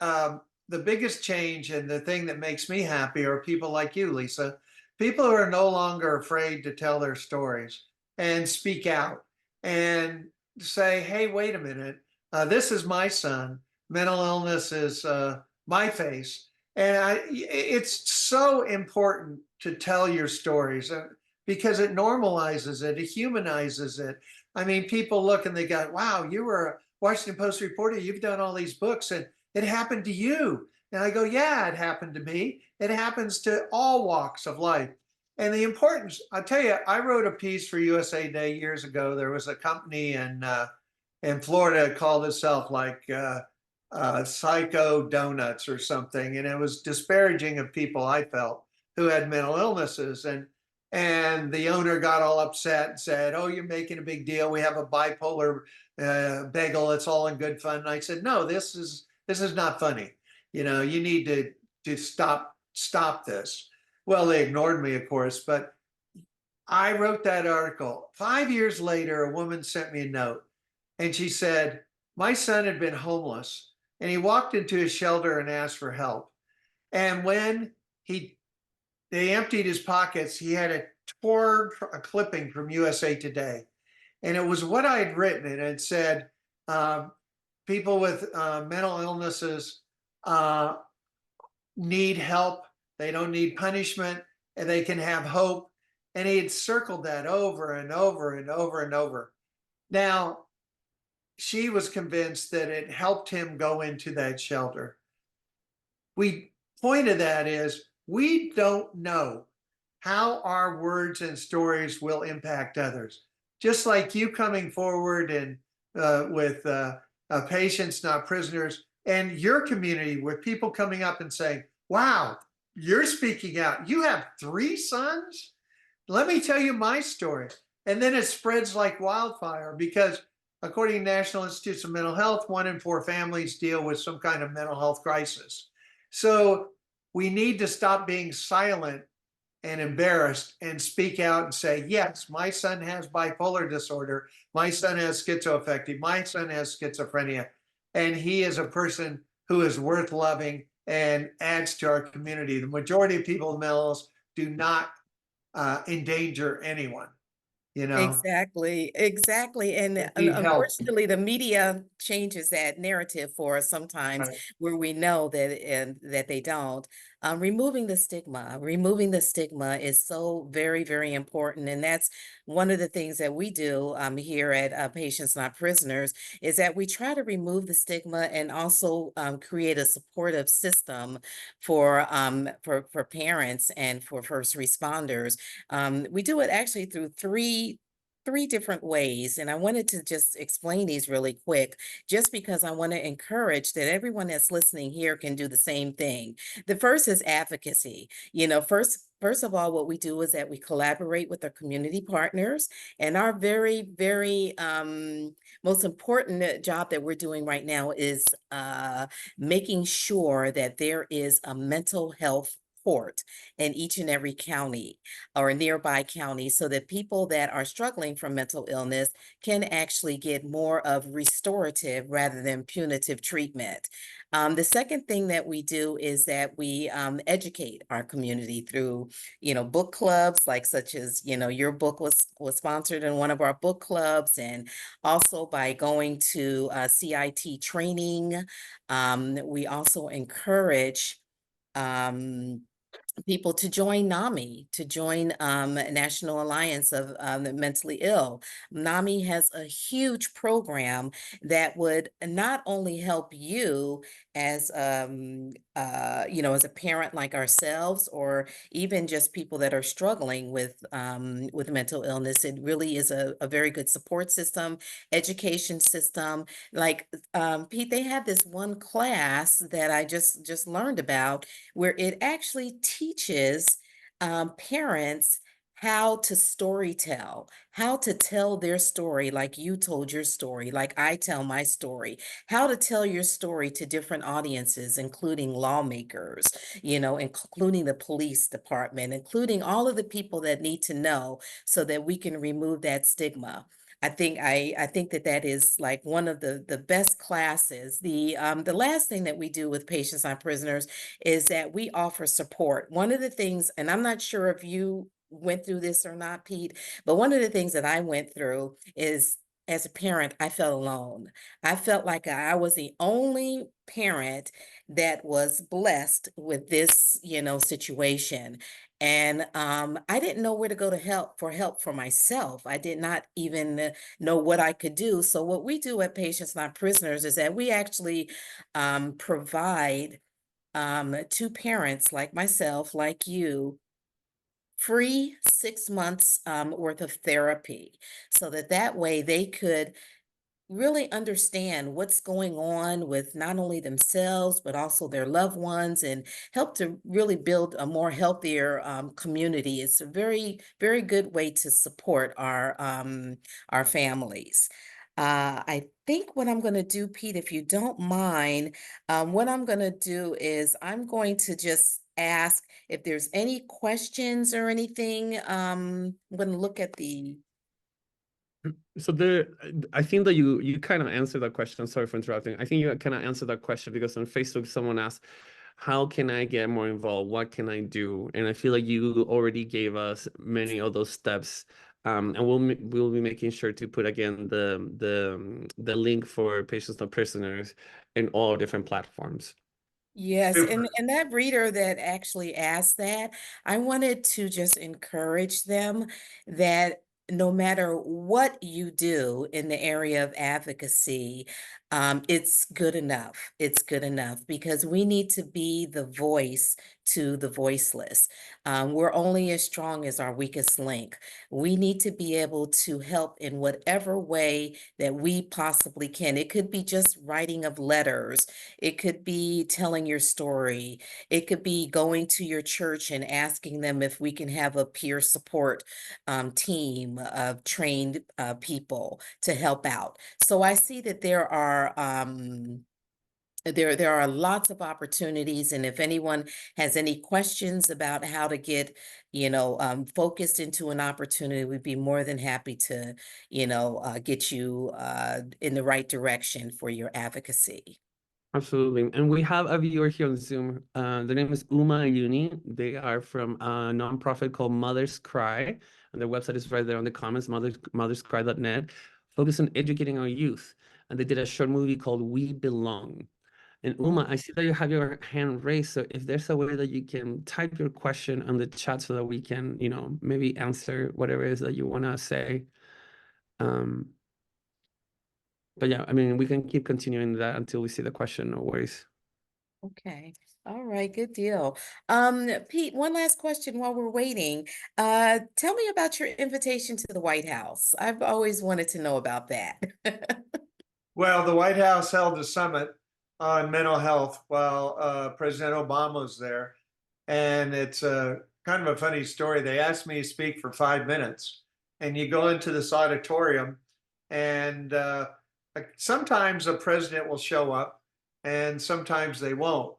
S3: the biggest change and the thing that makes me happy are people like you, Lisa, people who are no longer afraid to tell their stories and speak out and say, hey, wait a minute. This is my son. Mental illness is my face. And it's so important to tell your stories because it normalizes it, it humanizes it. I mean, people look and they go, wow, you were a Washington Post reporter. You've done all these books and it happened to you. And I go, yeah, it happened to me. It happens to all walks of life. And the importance, I'll tell you, I wrote a piece for USA Today years ago. There was a company in Florida called itself like Psycho Donuts or something, and it was disparaging of people I felt who had mental illnesses. And the owner got all upset and said, "Oh, you're making a big deal. We have a bipolar bagel. It's all in good fun." And I said, "No, this is not funny. You need to stop this." Well, they ignored me, of course, but I wrote that article. 5 years later, a woman sent me a note and she said, my son had been homeless and he walked into a shelter and asked for help. And when they emptied his pockets, he had a clipping from USA Today. And it was what I had written. And it said, people with mental illnesses need help. They don't need punishment and they can have hope. And he had circled that over and over and over and over. Now, she was convinced that it helped him go into that shelter. Point of that is we don't know how our words and stories will impact others. Just like you coming forward and with patients, not prisoners, and your community with people coming up and saying, wow, you're speaking out. You have 3 sons? Let me tell you my story. And then it spreads like wildfire because according to National Institutes of Mental Health, 1 in 4 families deal with some kind of mental health crisis. So we need to stop being silent and embarrassed and speak out and say, yes, my son has bipolar disorder. My son has schizoaffective. My son has schizophrenia. And he is a person who is worth loving and adds to our community. The majority of people with mental illness do not endanger anyone. you know,
S2: Exactly, exactly. And
S3: need help.
S2: unfortunately, the media changes that narrative for us sometimes
S3: Right.
S2: where we know that and that they don't. Removing the stigma is so very, very important. And that's one of the things that we do here at Patients Not Prisoners is that we try to remove the stigma and also create a supportive system for parents and for first responders. We do it actually through three different ways, and I wanted to just explain these really quick, just because I want to encourage that everyone that's listening here can do the same thing. The first is advocacy. First of all, what we do is that we collaborate with our community partners, and our very, very most important job that we're doing right now is making sure that there is a mental health court in each and every county or nearby county so that people that are struggling from mental illness can actually get more of restorative rather than punitive treatment. The second thing that we do is that we educate our community through, book clubs, like such as, your book was sponsored in one of our book clubs, and also by going to CIT training. We also encourage um, people to join NAMI, to join National Alliance of the Mentally Ill. NAMI has a huge program that would not only help you as as a parent like ourselves, or even just people that are struggling with mental illness. It really is a very good support system, education system. Like Pete, they had this one class that I just learned about where it actually teaches parents how to story tell, how to tell their story like you told your story, like I tell my story, how to tell your story to different audiences, including lawmakers, including the police department, including all of the people that need to know so that we can remove that stigma. I think that is like one of the best classes. The last thing that we do with Patients Not Prisoners is that we offer support. One of the things, and I'm not sure if you went through this or not, Pete, but one of the things that I went through is, as a parent, I felt alone. I felt like I was the only parent that was blessed with this, situation. And I didn't know where to go to help for myself. I did not even know what I could do. So what we do at Patients Not Prisoners is that we actually provide to parents like myself, like you, free 6 months worth of therapy, so that way they could really understand what's going on with not only themselves but also their loved ones, and help to really build a more healthier community. It's a very, very good way to support our families. I think what I'm going to do, Pete, if you don't mind, what I'm going to do is I'm going to just ask if there's any questions or anything. I'm going to look at the
S1: So I think that you kind of answered that question. Sorry for interrupting. I think you kind of answered that question because on Facebook someone asked, "How can I get more involved? What can I do?" And I feel like you already gave us many of those steps. And we'll be making sure to put again the link for Patients Not Prisoners in all different platforms.
S2: Yes, and
S3: Super.
S2: and that reader that actually asked that, I wanted to just encourage them that no matter what you do in the area of advocacy, it's good enough. It's good enough because we need to be the voice to the voiceless. We're only as strong as our weakest link. We need to be able to help in whatever way that we possibly can. It could be just writing of letters, it could be telling your story. It could be going to your church and asking them if we can have a peer support team of trained people to help out. So I see that there are lots of opportunities, and if anyone has any questions about how to get, focused into an opportunity, we'd be more than happy to, get you in the right direction for your advocacy.
S1: Absolutely. And we have a viewer here on Zoom. Their name is Uma and Uni. They are from a nonprofit called Mother's Cry. And their website is right there on the comments, motherscry.net, focused on educating our youth. And they did a short movie called We Belong. And Uma, I see that you have your hand raised. So if there's a way that you can type your question on the chat so that we can, maybe answer whatever it is that you want to say. Um, but yeah, I mean, we can keep continuing that until we see the question. No worries.
S2: Okay. All right, good deal. Pete, one last question while we're waiting. Tell me about your invitation to the White House. I've always wanted to know about that.
S3: Well, the White House held a summit on mental health while President Obama was there. And it's kind of a funny story. They asked me to speak for 5 minutes, and you go into this auditorium, and sometimes a president will show up, and sometimes they won't.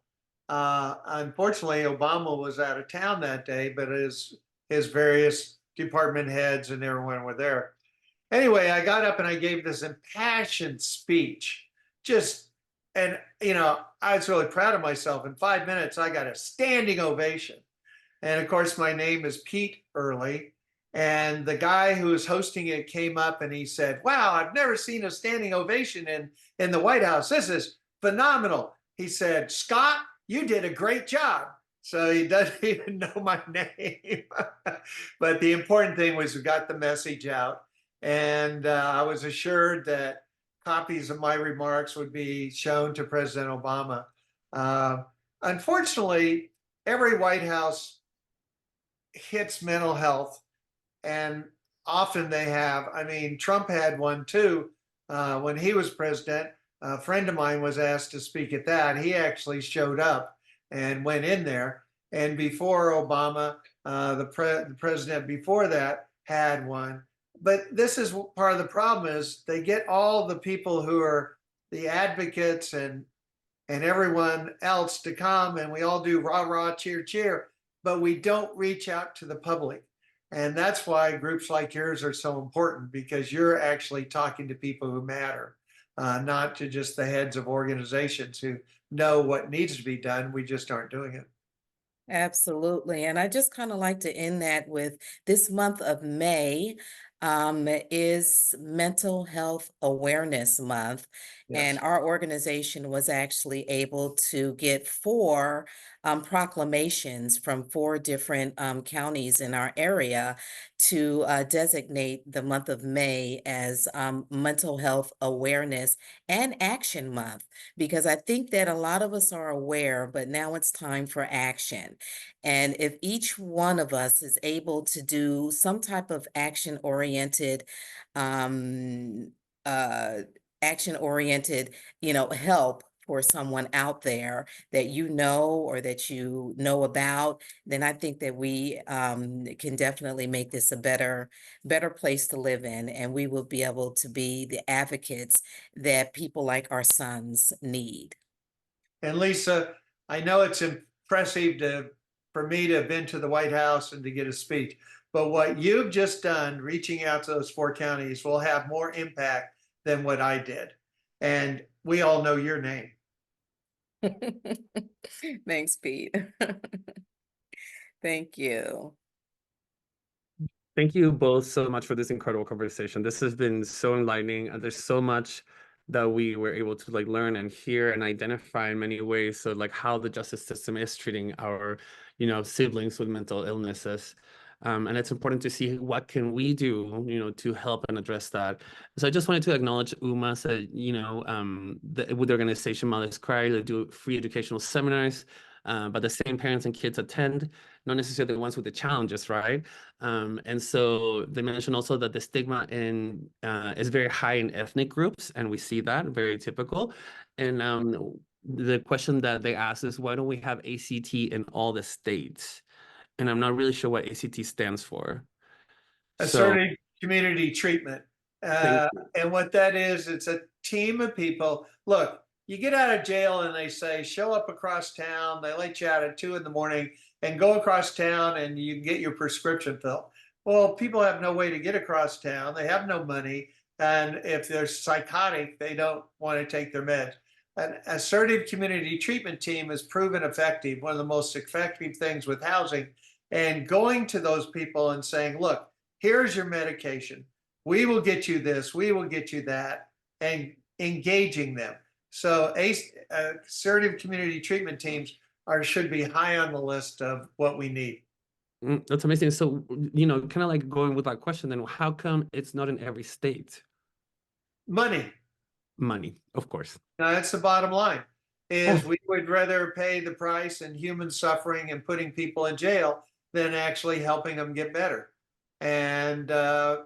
S3: Unfortunately, Obama was out of town that day, but his various department heads and everyone were there. Anyway, I got up and I gave this impassioned speech. And I was really proud of myself. In 5 minutes, I got a standing ovation. And of course, my name is Pete Earley. And the guy who was hosting it came up and he said, "Wow, I've never seen a standing ovation in the White House. This is phenomenal." He said, "Scott, you did a great job." So he doesn't even know my name. But the important thing was we got the message out. And I was assured that copies of my remarks would be shown to President Obama. Unfortunately, every White House hits mental health, and often they have. I mean, Trump had one too when he was president. A friend of mine was asked to speak at that. He actually showed up and went in there. And before Obama, the president before that had one. But this is part of the problem is they get all the people who are the advocates and everyone else to come, and we all do rah rah cheer cheer, but we don't reach out to the public. And that's why groups like yours are so important, because you're actually talking to people who matter, not to just the heads of organizations who know what needs to be done. We just aren't doing it.
S2: Absolutely. And I just kind of like to end that with this month of May is Mental Health Awareness Month. And
S3: Yes.
S2: our organization was actually able to get four proclamations from four different counties in our area to designate the month of May as Mental Health Awareness and Action Month, because I think that a lot of us are aware, but now it's time for action. And if each one of us is able to do some type of um, uh, action-oriented, help for someone out there that or that you know about, then I think that we can definitely make this a better place to live in, and we will be able to be the advocates that people like our sons need.
S3: And Lisa, I know it's impressive for me to have been to the White House and to get a speech, but what you've just done, reaching out to those four counties, will have more impact than what I did. And we all know your name.
S2: Thanks, Pete. Thank you.
S1: Thank you both so much for this incredible conversation. This has been so enlightening, and there's so much that we were able to learn and hear and identify in many ways. So how the justice system is treating our, siblings with mental illnesses. And it's important to see what can we do, to help and address that. So I just wanted to acknowledge Uma said, with the organization Mother's Cry, they do free educational seminars, but the same parents and kids attend, not necessarily the ones with the challenges, right? And so they mentioned also that the stigma is very high in ethnic groups, and we see that very typical. And the question that they asked is, why don't we have ACT in all the states? And I'm not really sure what ACT stands for. So
S3: Assertive community treatment.
S1: thank
S3: And what that is, it's a team of people. Look, you get out of jail and they say, show up across town. They let you out at 2 a.m. and go across town and you can get your prescription filled. Well, people have no way to get across town. They have no money. And if they're psychotic, they don't want to take their meds. an assertive community treatment team has proven effective, one of the most effective things with housing, and going to those people and saying, look, here's your medication. We will get you this, we will get you that, and engaging them. So assertive community treatment teams should be high on the list of what we need.
S1: That's amazing. So, you know, kind of like going with that question, then how come it's not in every state?
S3: Money.
S1: Money, of course.
S3: Now, that's the bottom line, is
S1: Oh,
S3: we would rather pay the price in human suffering and putting people in jail than actually helping them get better. And,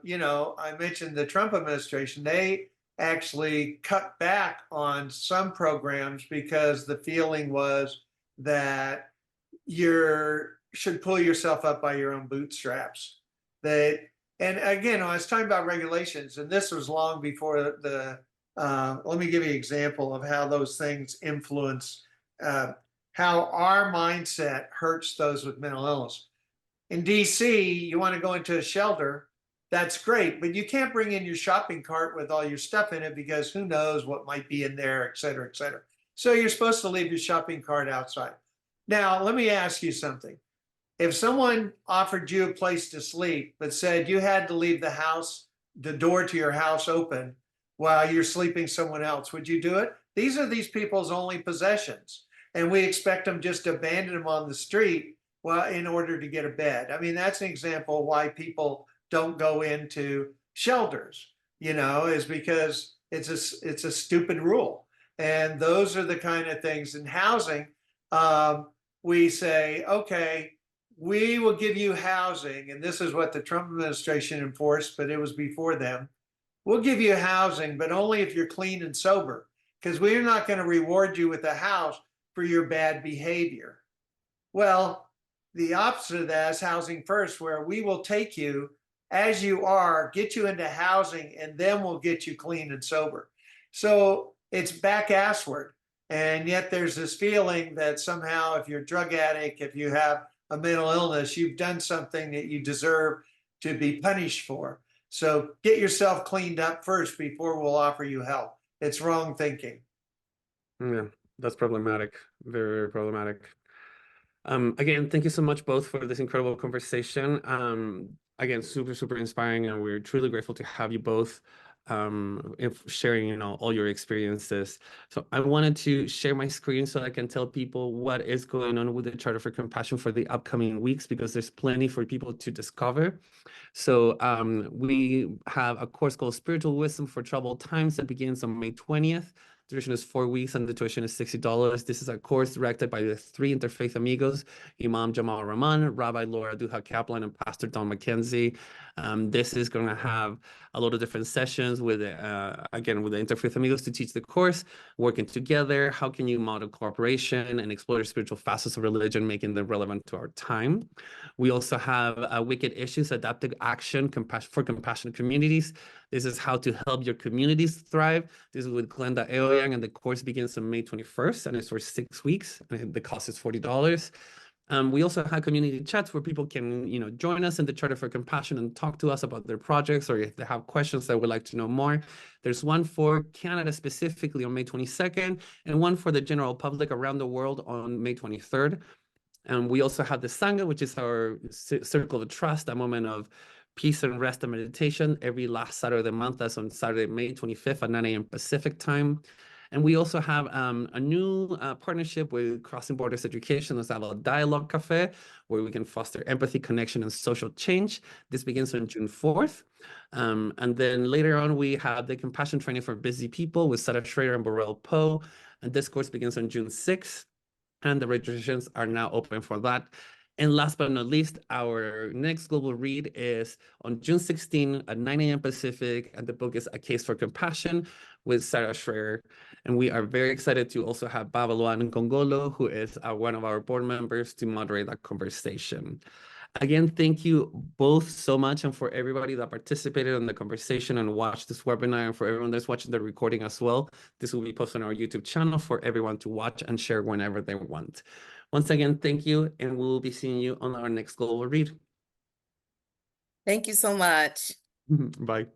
S3: you know, I mentioned the Trump administration, they actually cut back on some programs because the feeling was that you should pull yourself up by your own bootstraps. That, and again, I was talking about regulations, and this was long before the. Let me give you an example of how those things influence how our mindset hurts those with mental illness. In DC, you want to go into a shelter, that's great, but you can't bring in your shopping cart with all your stuff in it because who knows what might be in there, et cetera, et cetera. So you're supposed to leave your shopping cart outside. Now, let me ask you something. If someone offered you a place to sleep, but said you had to leave the house, the door to your house open while you're sleeping someone else, would you do it? These are these people's only possessions. And we expect them just to abandon them on the street, well, in order to get a bed. I mean, that's an example of why people don't go into shelters, you know, is because it's a stupid rule. And those are the kind of things in housing. We say, okay, we will give you housing. And this is what the Trump administration enforced, but it was before them. We'll give you housing, but only if you're clean and sober, because we're not going to reward you with a house for your bad behavior. Well, the opposite of that is housing first, where we will take you as you are, get you into housing, and then we'll get you clean and sober. So it's back assward. And yet there's this feeling that somehow if you're a drug addict, if you have a mental illness, you've done something that you deserve to be punished for. So get yourself cleaned up first before we'll offer you help. It's wrong thinking.
S1: yeah, that's problematic. Very, very problematic. Again, thank you so much both for this incredible conversation. Again, super, super inspiring, and we're truly grateful to have you both sharing, you know, all your experiences. So I wanted to share my screen so I can tell people what is going on with the Charter for Compassion for the upcoming weeks, because there's plenty for people to discover. So we have a course called Spiritual Wisdom for Troubled Times that begins on May 20th. Tuition is 4 weeks and the tuition is $60. This is a course directed by the three interfaith amigos, Imam Jamal Rahman, Rabbi Laura Duha Kaplan, and Pastor Don McKenzie. This is going to have a lot of different sessions with, again, with the interfaith amigos to teach the course, working together. How can you model cooperation and explore spiritual facets of religion, making them relevant to our time? We also have Wicked Issues, Adaptive Action for Compassionate Communities. This is how to help your communities thrive. This is with Glenda Eoyang, and the course begins on May 21st, and it's for 6 weeks. And the cost is $40. We also have community chats where people can, you know, join us in the Charter for Compassion and talk to us about their projects, or if they have questions that would like to know more. There's one for Canada specifically on May 22nd, and one for the general public around the world on May 23rd. And we also have the Sangha, which is our circle of trust, a moment of peace and rest and meditation every last Saturday of the month. That's on Saturday, May 25th at 9 a.m. Pacific time. And we also have a new partnership with Crossing Borders Education. Let's have a dialogue cafe where we can foster empathy, connection, and social change. This begins on June 4th. And then later on, we have the Compassion Training for Busy People with Sarah Schrader and Burrell Poe. And this course begins on June 6th. And the registrations are now open for that. And last but not least, our next global read is on June 16 at 9 a.m. Pacific, and the book is A Case for Compassion with Sarah Schreier. And we are very excited to also have Babaloan Ngongolo, who is one of our board members, to moderate that conversation. Again, thank you both so much, and for everybody that participated in the conversation and watched this webinar, and for everyone that's watching the recording as well. This will be posted on our YouTube channel for everyone to watch and share whenever they want. Once again, thank you, and we'll be seeing you on our next global read.
S2: Thank you so much.
S1: Bye.